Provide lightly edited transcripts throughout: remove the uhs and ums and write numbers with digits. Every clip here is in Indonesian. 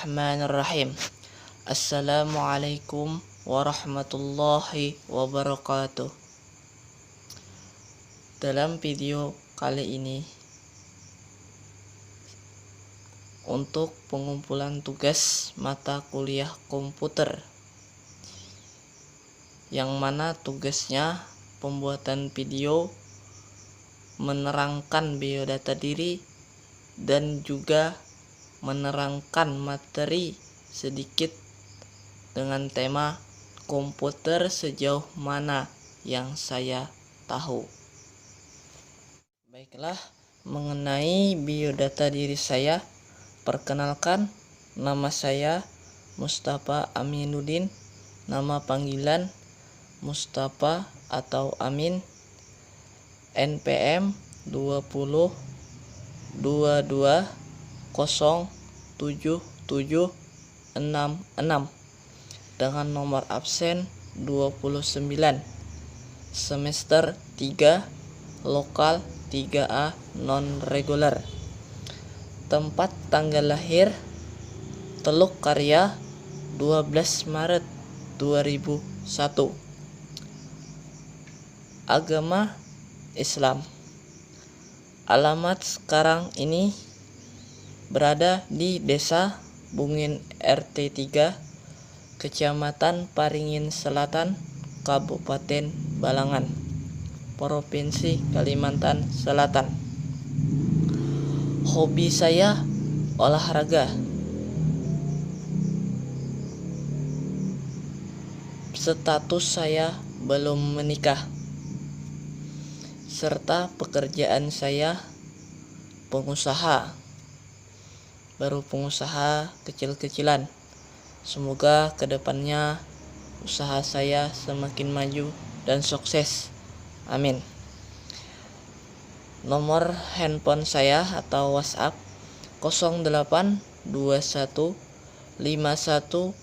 Bismillahirrahmanirrahim. Assalamualaikum warahmatullahi wabarakatuh. Dalam video kali ini, untuk pengumpulan tugas mata kuliah komputer, yang mana tugasnya pembuatan video menerangkan biodata diri dan juga menerangkan materi sedikit dengan tema komputer sejauh mana yang saya tahu. Baiklah, mengenai biodata diri saya, perkenalkan, nama saya Mustafa Aminuddin, nama panggilan Mustafa atau Amin, NPM 20 22 07766 dengan nomor absen 29, semester 3, lokal 3A non reguler. Tempat tanggal lahir Teluk Karya 12 Maret 2001. Agama Islam. Alamat sekarang ini berada di Desa Bungin RT 3, Kecamatan Paringin Selatan, Kabupaten Balangan, Provinsi Kalimantan Selatan. Hobi saya olahraga. Status saya belum menikah. Serta pekerjaan saya pengusaha. Baru pengusaha kecil-kecilan. Semoga kedepannya usaha saya semakin maju dan sukses. Amin. Nomor handphone saya atau WhatsApp 0821 5132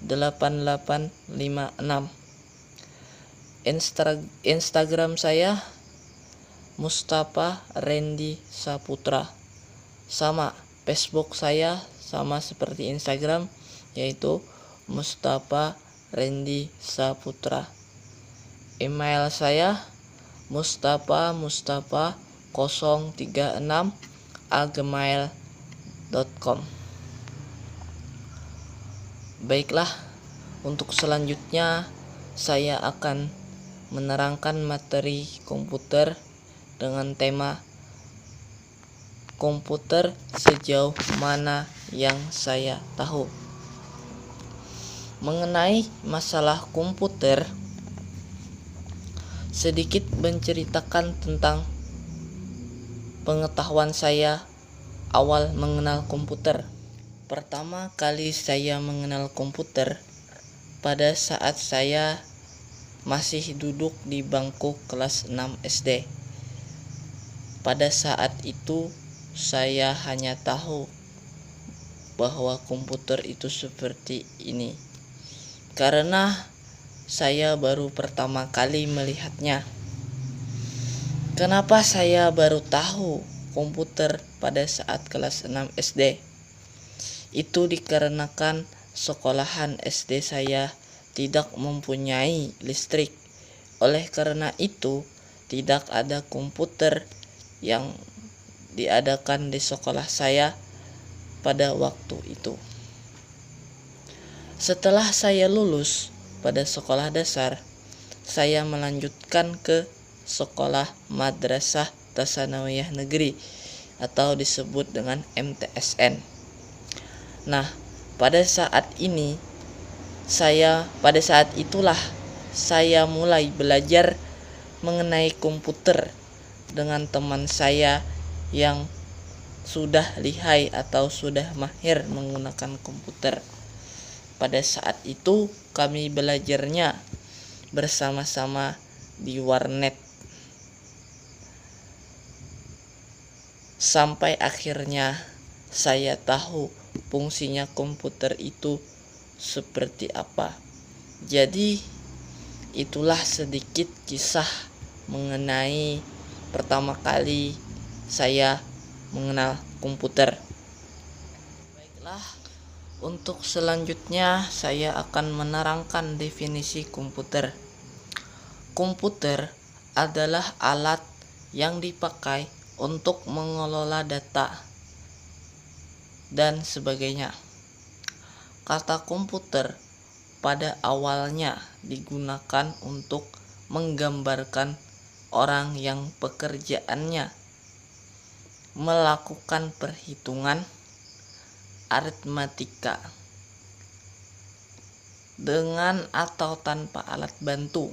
8856. Instagram saya Mustafa Randy Saputra. Sama, Facebook saya sama seperti Instagram, yaitu Mustafa Randy Saputra. Email saya mustafa036@gmail.com. Baiklah, untuk selanjutnya saya akan menerangkan materi komputer dengan tema komputer sejauh mana yang saya tahu. Mengenai masalah komputer, sedikit menceritakan tentang pengetahuan saya awal mengenal komputer. Pertama kali saya mengenal komputer pada saat saya masih duduk di bangku kelas 6 SD. Pada saat itu saya hanya tahu bahwa komputer itu seperti ini karena saya baru pertama kali melihatnya. Kenapa saya baru tahu komputer pada saat kelas 6 SD? Itu dikarenakan sekolahan SD saya tidak mempunyai listrik. Oleh karena itu, tidak ada komputer yang diadakan di sekolah saya pada waktu itu. Setelah saya lulus pada sekolah dasar, saya melanjutkan ke Sekolah Madrasah Tsanawiyah Negeri atau disebut dengan MTSN. Nah, pada saat itulah saya mulai belajar mengenai komputer dengan teman saya yang sudah lihai atau sudah mahir menggunakan komputer. Pada saat itu kami belajarnya bersama-sama di warnet. Sampai akhirnya saya tahu fungsinya komputer itu seperti apa. Jadi itulah sedikit kisah mengenai pertama kali saya mengenal komputer. Baiklah, untuk selanjutnya saya akan menerangkan definisi komputer. Komputer adalah alat yang dipakai untuk mengelola data dan sebagainya. Kata komputer pada awalnya digunakan untuk menggambarkan orang yang pekerjaannya melakukan perhitungan aritmatika dengan atau tanpa alat bantu.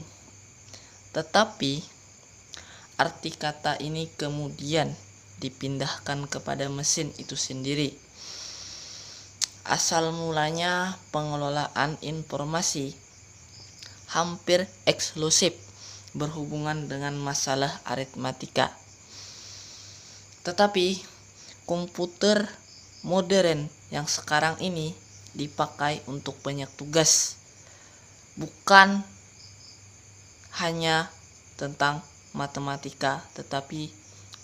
Tetapi arti kata ini kemudian dipindahkan kepada mesin itu sendiri. Asal mulanya pengelolaan informasi hampir eksklusif berhubungan dengan masalah aritmatika. Tetapi komputer modern yang sekarang ini dipakai untuk banyak tugas, bukan hanya tentang matematika, tetapi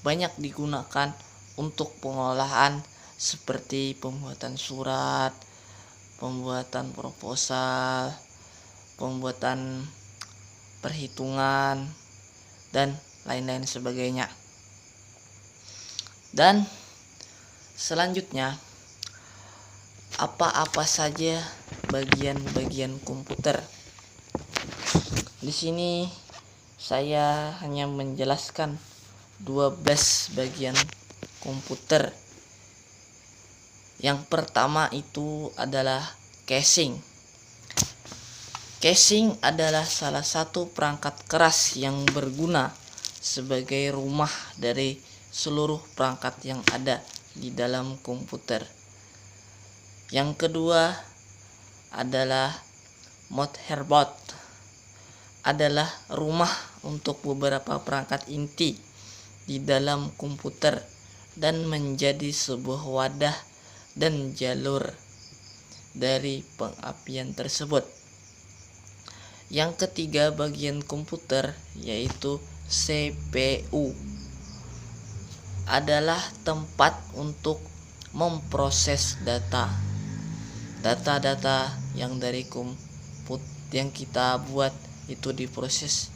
banyak digunakan untuk pengolahan seperti pembuatan surat, pembuatan proposal, pembuatan perhitungan, dan lain-lain sebagainya. Dan selanjutnya, apa-apa saja bagian-bagian komputer. Di sini saya hanya menjelaskan 12 bagian komputer. Yang pertama itu adalah casing. Casing adalah salah satu perangkat keras yang berguna sebagai rumah dari seluruh perangkat yang ada di dalam komputer. Yang kedua adalah motherboard. Adalah rumah untuk beberapa perangkat inti di dalam komputer dan menjadi sebuah wadah dan jalur dari pengapian tersebut. Yang ketiga bagian komputer yaitu CPU adalah tempat untuk memproses data-data yang dari komputer yang kita buat itu diproses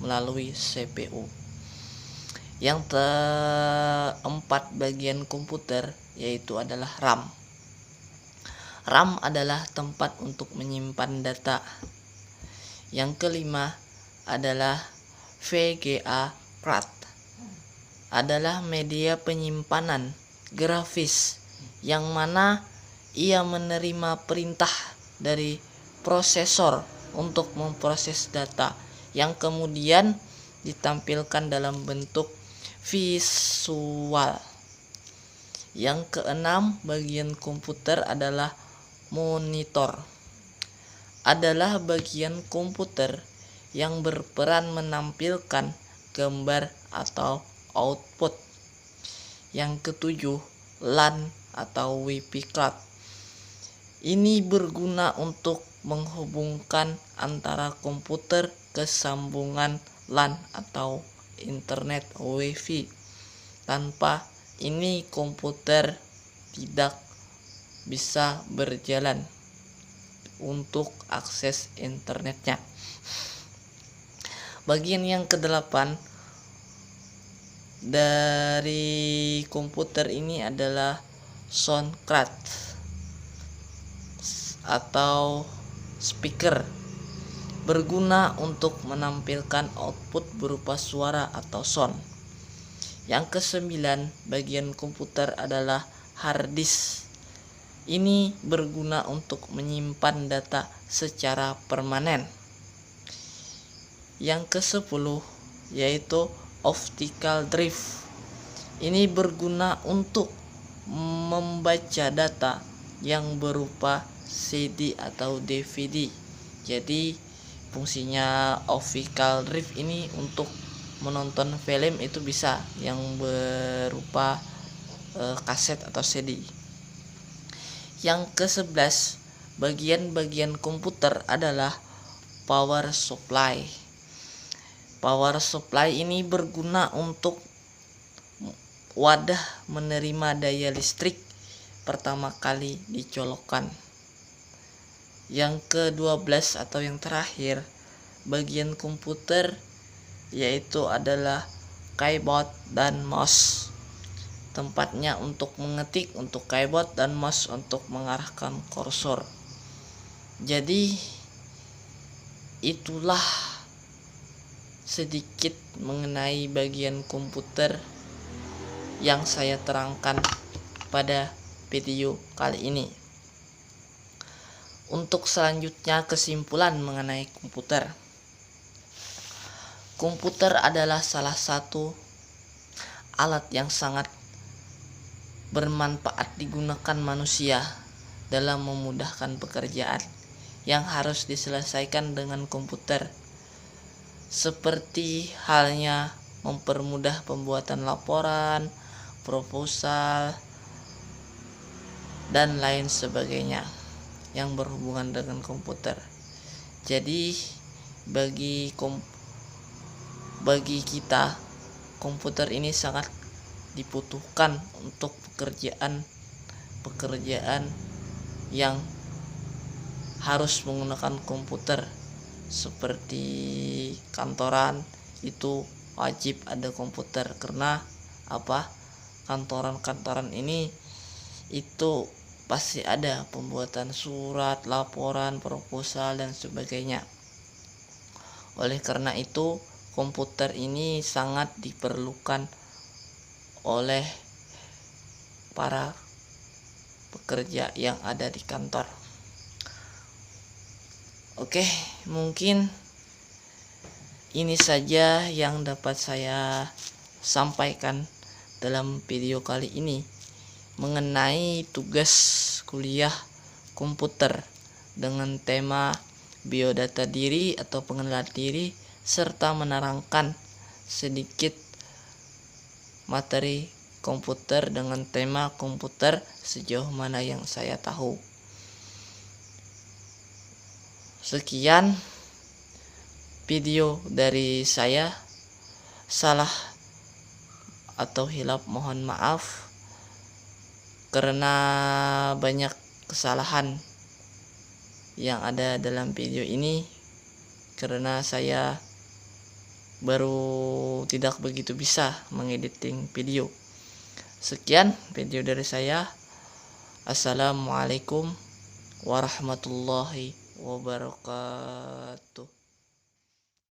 melalui CPU. Yang keempat bagian komputer yaitu adalah RAM. RAM adalah tempat untuk menyimpan data. Yang kelima adalah VGA card. Adalah media penyimpanan grafis yang mana ia menerima perintah dari prosesor untuk memproses data yang kemudian ditampilkan dalam bentuk visual. Yang keenam bagian komputer adalah monitor. Adalah bagian komputer yang berperan menampilkan gambar atau output. Yang ketujuh, LAN atau WiFi card. Ini berguna untuk menghubungkan antara komputer ke sambungan LAN atau internet WiFi. Tanpa ini komputer tidak bisa berjalan untuk akses internetnya. Bagian yang kedelapan dari komputer ini adalah sound card atau speaker. berguna untuk menampilkan output berupa suara atau sound. Yang kesembilan, bagian komputer adalah hard disk. Ini berguna untuk menyimpan data secara permanen. Yang ke-10 yaitu optical drive. Ini berguna untuk membaca data yang berupa CD atau DVD. Jadi fungsinya optical drive ini untuk menonton film itu bisa yang berupa kaset atau CD. Yang ke-11, bagian-bagian komputer adalah power supply. Power supply ini berguna untuk wadah menerima daya listrik pertama kali dicolokkan. Yang ke-12 atau yang terakhir, bagian komputer yaitu adalah keyboard dan mouse. Tempatnya untuk mengetik untuk keyboard dan mouse untuk mengarahkan kursor. Jadi itulah sedikit mengenai bagian komputer yang saya terangkan pada video kali ini. Untuk selanjutnya, kesimpulan mengenai komputer. Komputer adalah salah satu alat yang sangat bermanfaat digunakan manusia dalam memudahkan pekerjaan yang harus diselesaikan dengan komputer, seperti halnya mempermudah pembuatan laporan, proposal, dan lain sebagainya yang berhubungan dengan komputer. Jadi bagi kita, komputer ini sangat dibutuhkan untuk pekerjaan yang harus menggunakan komputer, seperti kantoran itu wajib ada komputer. Karena apa? Kantoran ini itu pasti ada pembuatan surat, laporan, proposal, dan sebagainya. Oleh karena itu, komputer ini sangat diperlukan oleh para pekerja yang ada di kantor. Oke, mungkin ini saja yang dapat saya sampaikan dalam video kali ini mengenai tugas kuliah komputer dengan tema biodata diri atau pengenalan diri, serta menerangkan sedikit materi komputer dengan tema komputer sejauh mana yang saya tahu. Sekian video dari saya. Salah atau hilaf mohon maaf, karena banyak kesalahan yang ada dalam video ini, karena saya baru tidak begitu bisa mengediting video. Sekian video dari saya. Assalamualaikum warahmatullahi wabarakatuh.